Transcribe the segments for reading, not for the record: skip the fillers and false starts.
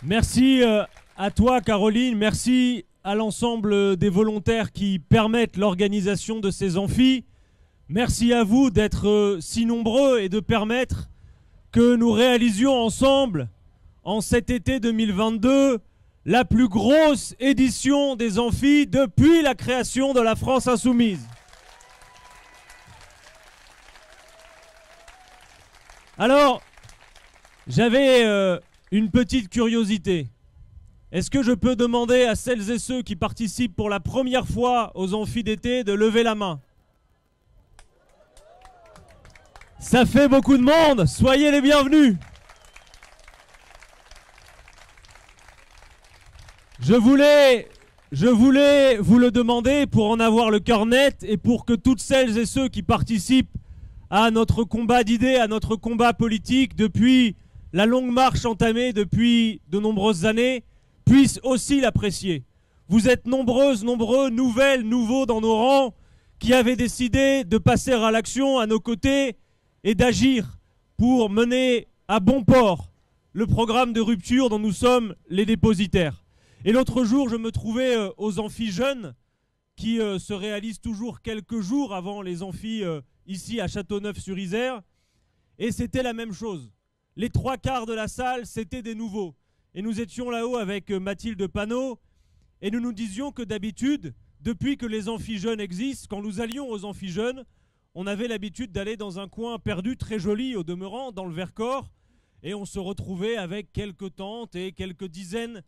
Merci à toi Caroline, merci à l'ensemble des volontaires qui permettent l'organisation de ces amphis. Merci à vous d'être si nombreux et de permettre que nous réalisions ensemble, en cet été 2022, la plus grosse édition des amphis depuis la création de la France Insoumise. Alors, j'avais une petite curiosité. Est-ce que je peux demander à celles et ceux qui participent pour la première fois aux amphis d'été de lever la main? Ça fait beaucoup de monde, soyez les bienvenus. Je voulais vous le demander pour en avoir le cœur net et pour que toutes celles et ceux qui participent à notre combat d'idées, à notre combat politique depuis la longue marche entamée depuis de nombreuses années, puissent aussi l'apprécier. Vous êtes nombreuses, nombreux, nouvelles, nouveaux dans nos rangs qui avaient décidé de passer à l'action à nos côtés et d'agir pour mener à bon port le programme de rupture dont nous sommes les dépositaires. Et l'autre jour, je me trouvais aux amphis jeunes qui se réalisent toujours quelques jours avant les amphis ici à Châteauneuf-sur-Isère. Et c'était la même chose. Les trois quarts de la salle, c'était des nouveaux. Et nous étions là-haut avec Mathilde Panot et nous nous disions que d'habitude, depuis que les amphis jeunes existent, quand nous allions aux amphis jeunes, on avait l'habitude d'aller dans un coin perdu, très joli au demeurant, dans le Vercors, et on se retrouvait avec quelques tantes et quelques dizaines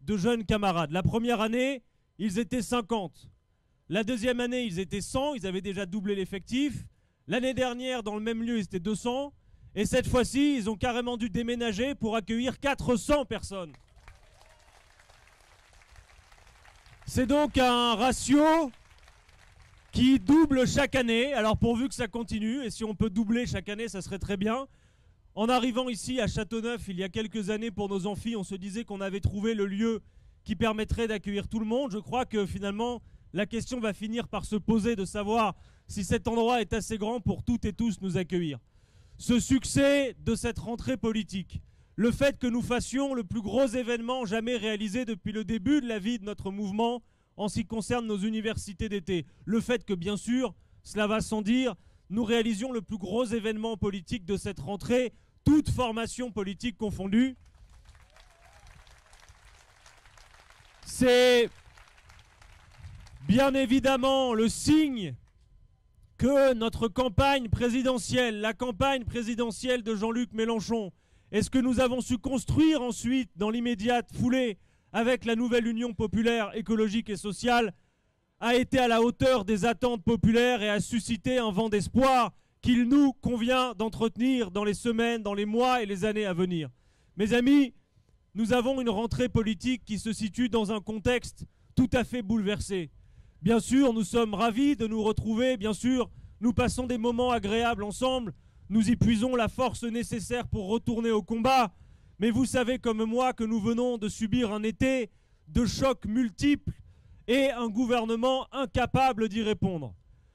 de jeunes camarades. La première année, ils étaient 50. La deuxième année, ils étaient 100, ils avaient déjà doublé l'effectif. L'année dernière, dans le même lieu, ils étaient 200. Et cette fois-ci, ils ont carrément dû déménager pour accueillir 400 personnes. C'est donc un ratio qui double chaque année. Alors pourvu que ça continue, et si on peut doubler chaque année, ça serait très bien. En arrivant ici à Châteauneuf, il y a quelques années pour nos amphis, on se disait qu'on avait trouvé le lieu qui permettrait d'accueillir tout le monde. Je crois que finalement, la question va finir par se poser de savoir si cet endroit est assez grand pour toutes et tous nous accueillir. Ce succès de cette rentrée politique, le fait que nous fassions le plus gros événement jamais réalisé depuis le début de la vie de notre mouvement en ce qui concerne nos universités d'été, le fait que bien sûr, cela va sans dire, nous réalisions le plus gros événement politique de cette rentrée, toute formation politique confondue. C'est bien évidemment le signe que notre campagne présidentielle, la campagne présidentielle de Jean-Luc Mélenchon, et ce que nous avons su construire ensuite dans l'immédiate foulée avec la nouvelle Union populaire écologique et sociale, a été à la hauteur des attentes populaires et a suscité un vent d'espoir qu'il nous convient d'entretenir dans les semaines, dans les mois et les années à venir. Mes amis, nous avons une rentrée politique qui se situe dans un contexte tout à fait bouleversé. Bien sûr, nous sommes ravis de nous retrouver, bien sûr, nous passons des moments agréables ensemble, nous y puisons la force nécessaire pour retourner au combat, mais vous savez comme moi que nous venons de subir un été de chocs multiples et un gouvernement incapable d'y répondre.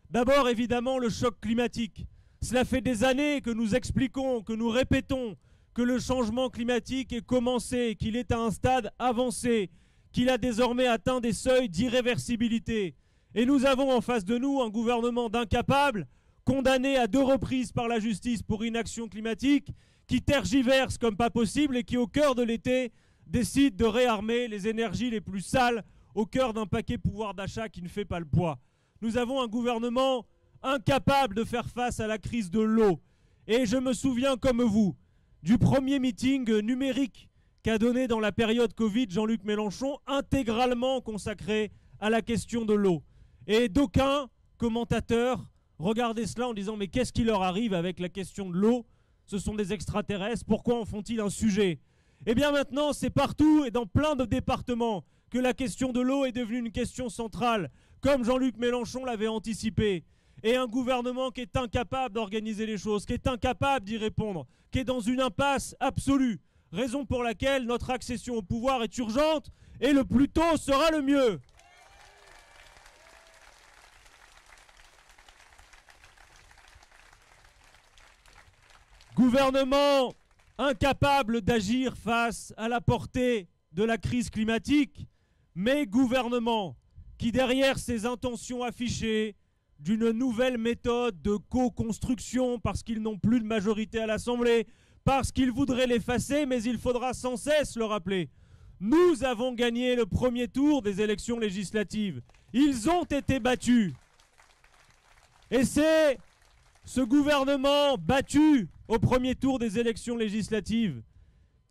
D'abord, évidemment, le choc climatique. Cela fait des années que nous expliquons, que nous répétons que le changement climatique est commencé, qu'il est à un stade avancé, qu'il a désormais atteint des seuils d'irréversibilité. Et nous avons en face de nous un gouvernement d'incapables, condamné à 2 reprises par la justice pour inaction climatique, qui tergiverse comme pas possible et qui, au cœur de l'été, décide de réarmer les énergies les plus sales au cœur d'un paquet pouvoir d'achat qui ne fait pas le poids. Nous avons un gouvernement incapable de faire face à la crise de l'eau. Et je me souviens comme vous du premier meeting numérique qu'a donné dans la période Covid Jean-Luc Mélenchon, intégralement consacré à la question de l'eau. Et d'aucuns commentateurs regardaient cela en disant « Mais qu'est-ce qui leur arrive avec la question de l'eau ? Ce sont des extraterrestres, pourquoi en font-ils un sujet ?» Eh bien maintenant, c'est partout et dans plein de départements que la question de l'eau est devenue une question centrale, comme Jean-Luc Mélenchon l'avait anticipé. Et un gouvernement qui est incapable d'organiser les choses, qui est incapable d'y répondre, qui est dans une impasse absolue. Raison pour laquelle notre accession au pouvoir est urgente et le plus tôt sera le mieux. Gouvernement incapable d'agir face à la portée de la crise climatique, mais gouvernement qui, derrière ses intentions affichées d'une nouvelle méthode de co-construction, parce qu'ils n'ont plus de majorité à l'Assemblée, parce qu'ils voudraient l'effacer, mais il faudra sans cesse le rappeler. Nous avons gagné le premier tour des élections législatives. Ils ont été battus. Et c'est ce gouvernement battu au premier tour des élections législatives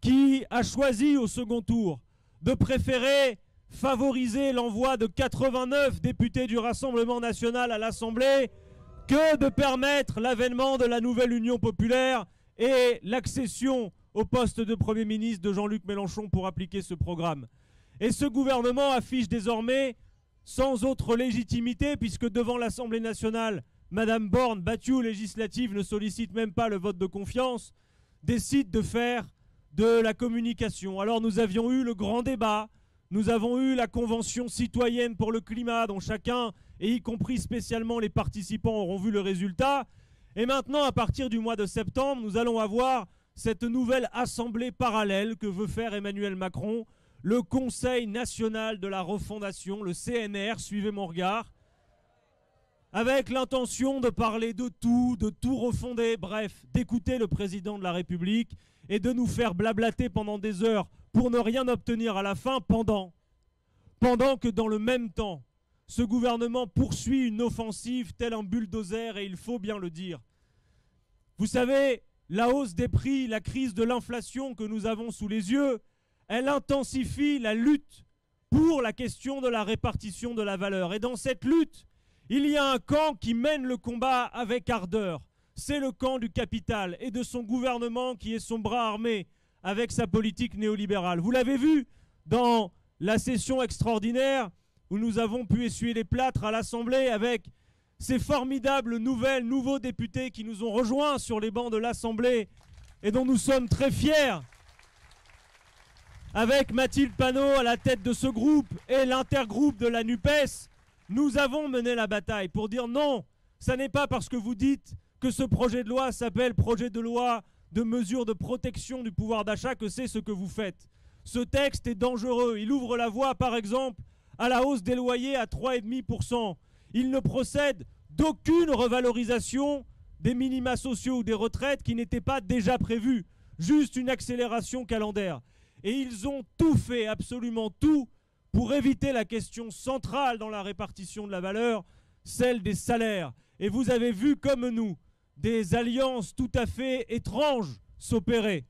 qui a choisi au second tour de préférer favoriser l'envoi de 89 députés du Rassemblement national à l'Assemblée que de permettre l'avènement de la nouvelle Union populaire et l'accession au poste de Premier ministre de Jean-Luc Mélenchon pour appliquer ce programme. Et ce gouvernement affiche désormais sans autre légitimité, puisque devant l'Assemblée nationale, Madame Borne, battue aux législatives, ne sollicite même pas le vote de confiance, décide de faire de la communication. Alors nous avions eu le grand débat, nous avons eu la Convention citoyenne pour le climat, dont chacun, et y compris spécialement les participants, auront vu le résultat. Et maintenant, à partir du mois de septembre, nous allons avoir cette nouvelle assemblée parallèle que veut faire Emmanuel Macron, le Conseil national de la refondation, le CNR, suivez mon regard, avec l'intention de parler de tout refonder, bref, d'écouter le président de la République et de nous faire blablater pendant des heures pour ne rien obtenir à la fin, pendant que dans le même temps, ce gouvernement poursuit une offensive tel un bulldozer, et il faut bien le dire. Vous savez, la hausse des prix, la crise de l'inflation que nous avons sous les yeux, elle intensifie la lutte pour la question de la répartition de la valeur. Et dans cette lutte, il y a un camp qui mène le combat avec ardeur. C'est le camp du capital et de son gouvernement qui est son bras armé avec sa politique néolibérale. Vous l'avez vu dans la session extraordinaire où nous avons pu essuyer les plâtres à l'Assemblée avec ces formidables nouveaux députés qui nous ont rejoints sur les bancs de l'Assemblée et dont nous sommes très fiers. Avec Mathilde Panot à la tête de ce groupe et l'intergroupe de la NUPES, nous avons mené la bataille pour dire non, ça n'est pas parce que vous dites que ce projet de loi s'appelle projet de loi de mesures de protection du pouvoir d'achat que c'est ce que vous faites. Ce texte est dangereux. Il ouvre la voie, par exemple, à la hausse des loyers à 3,5%. Il ne procède d'aucune revalorisation des minima sociaux ou des retraites qui n'étaient pas déjà prévues. Juste une accélération calendaire. Et ils ont tout fait, absolument tout, pour éviter la question centrale dans la répartition de la valeur, celle des salaires. Et vous avez vu, comme nous, des alliances tout à fait étranges s'opérer.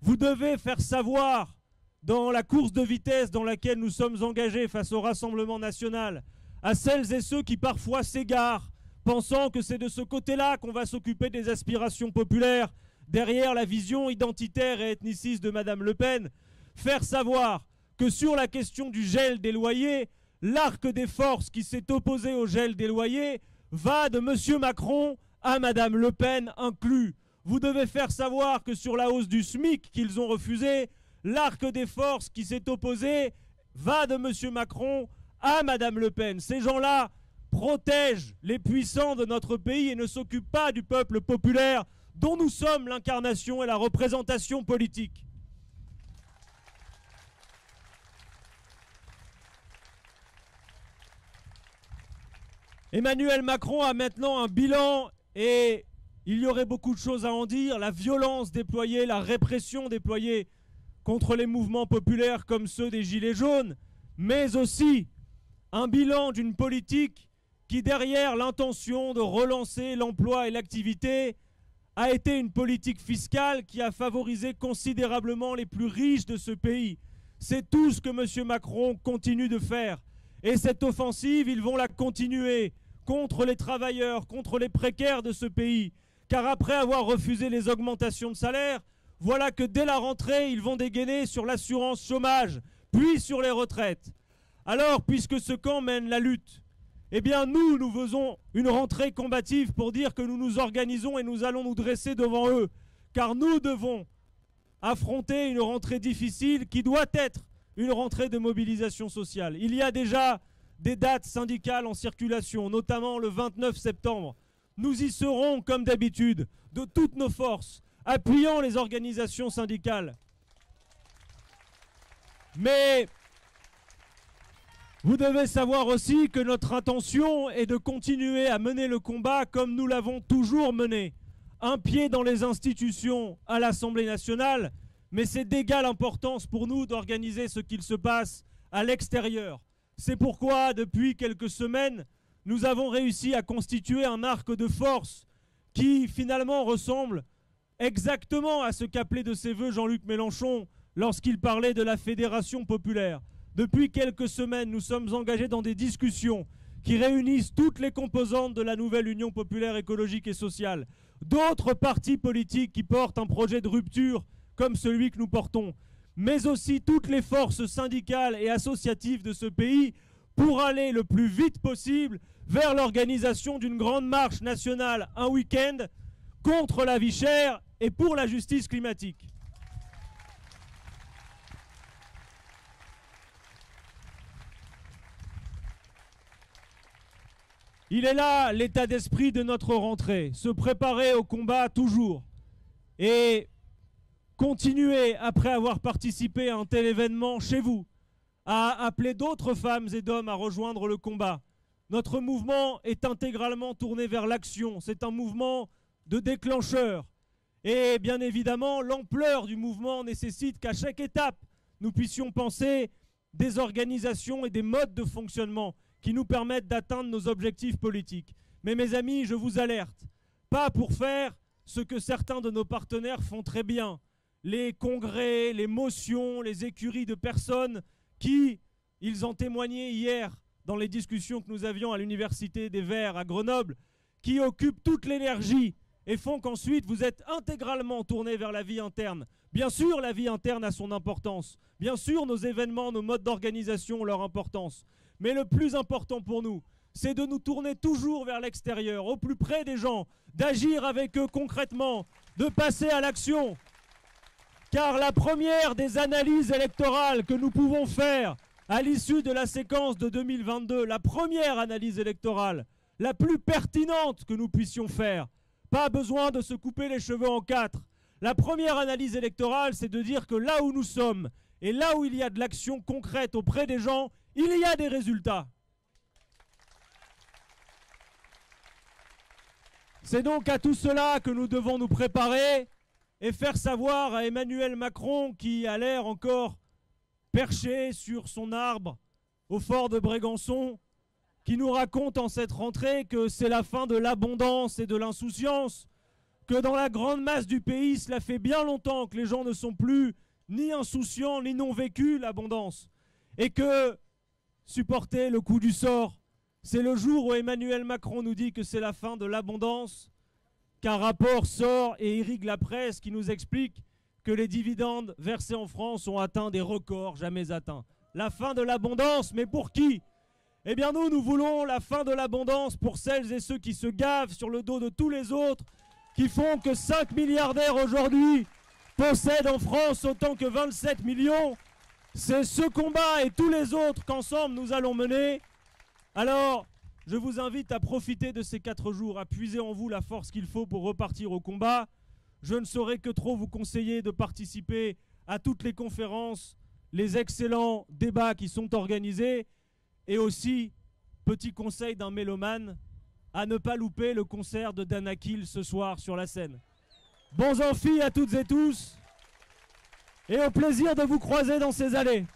Vous devez faire savoir, dans la course de vitesse dans laquelle nous sommes engagés face au Rassemblement national, à celles et ceux qui parfois s'égarent, pensant que c'est de ce côté-là qu'on va s'occuper des aspirations populaires, derrière la vision identitaire et ethniciste de Madame Le Pen, faire savoir que sur la question du gel des loyers, l'arc des forces qui s'est opposé au gel des loyers va de M. Macron à Madame Le Pen inclus. Vous devez faire savoir que sur la hausse du SMIC qu'ils ont refusé, l'arc des forces qui s'est opposé va de M. Macron à Madame Le Pen. Ces gens-là protègent les puissants de notre pays et ne s'occupent pas du peuple populaire dont nous sommes l'incarnation et la représentation politique. Emmanuel Macron a maintenant un bilan et il y aurait beaucoup de choses à en dire. La violence déployée, la répression déployée contre les mouvements populaires comme ceux des Gilets jaunes, mais aussi un bilan d'une politique qui, derrière l'intention de relancer l'emploi et l'activité, a été une politique fiscale qui a favorisé considérablement les plus riches de ce pays. C'est tout ce que M. Macron continue de faire. Et cette offensive, ils vont la continuer contre les travailleurs, contre les précaires de ce pays. Car après avoir refusé les augmentations de salaire, voilà que dès la rentrée, ils vont dégainer sur l'assurance chômage, puis sur les retraites. Alors, puisque ce camp mène la lutte, eh bien nous faisons une rentrée combative pour dire que nous nous organisons et nous allons nous dresser devant eux. Car nous devons affronter une rentrée difficile qui doit être une rentrée de mobilisation sociale. Il y a déjà des dates syndicales en circulation, notamment le 29 septembre. Nous y serons, comme d'habitude, de toutes nos forces, appuyant les organisations syndicales. Mais vous devez savoir aussi que notre intention est de continuer à mener le combat comme nous l'avons toujours mené. Un pied dans les institutions à l'Assemblée nationale, mais c'est d'égale importance pour nous d'organiser ce qu'il se passe à l'extérieur. C'est pourquoi, depuis quelques semaines, nous avons réussi à constituer un arc de force qui, finalement, ressemble exactement à ce qu'appelait de ses voeux Jean-Luc Mélenchon lorsqu'il parlait de la Fédération populaire. Depuis quelques semaines, nous sommes engagés dans des discussions qui réunissent toutes les composantes de la nouvelle Union populaire écologique et sociale. D'autres partis politiques qui portent un projet de rupture comme celui que nous portons, mais aussi toutes les forces syndicales et associatives de ce pays pour aller le plus vite possible vers l'organisation d'une grande marche nationale un week-end contre la vie chère et pour la justice climatique. Il est là l'état d'esprit de notre rentrée, se préparer au combat toujours et continuer, après avoir participé à un tel événement chez vous, à appeler d'autres femmes et d'hommes à rejoindre le combat. Notre mouvement est intégralement tourné vers l'action, c'est un mouvement de déclencheur. Et bien évidemment, l'ampleur du mouvement nécessite qu'à chaque étape, nous puissions penser des organisations et des modes de fonctionnement qui nous permettent d'atteindre nos objectifs politiques. Mais mes amis, je vous alerte, pas pour faire ce que certains de nos partenaires font très bien, les congrès, les motions, les écuries de personnes qui, ils en témoignaient hier dans les discussions que nous avions à l'Université des Verts à Grenoble, qui occupent toute l'énergie et font qu'ensuite vous êtes intégralement tournés vers la vie interne. Bien sûr, la vie interne a son importance. Bien sûr, nos événements, nos modes d'organisation ont leur importance. Mais le plus important pour nous, c'est de nous tourner toujours vers l'extérieur, au plus près des gens, d'agir avec eux concrètement, de passer à l'action. Car la première des analyses électorales que nous pouvons faire à l'issue de la séquence de 2022, la première analyse électorale, la plus pertinente que nous puissions faire, pas besoin de se couper les cheveux en quatre. La première analyse électorale, c'est de dire que là où nous sommes et là où il y a de l'action concrète auprès des gens, il y a des résultats. C'est donc à tout cela que nous devons nous préparer et faire savoir à Emmanuel Macron, qui a l'air encore perché sur son arbre au fort de Brégançon, qui nous raconte en cette rentrée que c'est la fin de l'abondance et de l'insouciance, que dans la grande masse du pays, cela fait bien longtemps que les gens ne sont plus ni insouciants ni n'ont vécu l'abondance, et que supporter le coup du sort, c'est le jour où Emmanuel Macron nous dit que c'est la fin de l'abondance, qu'un rapport sort et irrigue la presse qui nous explique que les dividendes versés en France ont atteint des records jamais atteints. La fin de l'abondance, mais pour qui ? Eh bien nous voulons la fin de l'abondance pour celles et ceux qui se gavent sur le dos de tous les autres, qui font que 5 milliardaires aujourd'hui possèdent en France autant que 27 millions. C'est ce combat et tous les autres qu'ensemble nous allons mener. Alors, je vous invite à profiter de ces 4 jours, à puiser en vous la force qu'il faut pour repartir au combat. Je ne saurais que trop vous conseiller de participer à toutes les conférences, les excellents débats qui sont organisés, et aussi, petit conseil d'un mélomane, à ne pas louper le concert de Danakil ce soir sur la scène. Bons amphis à toutes et tous, et au plaisir de vous croiser dans ces allées.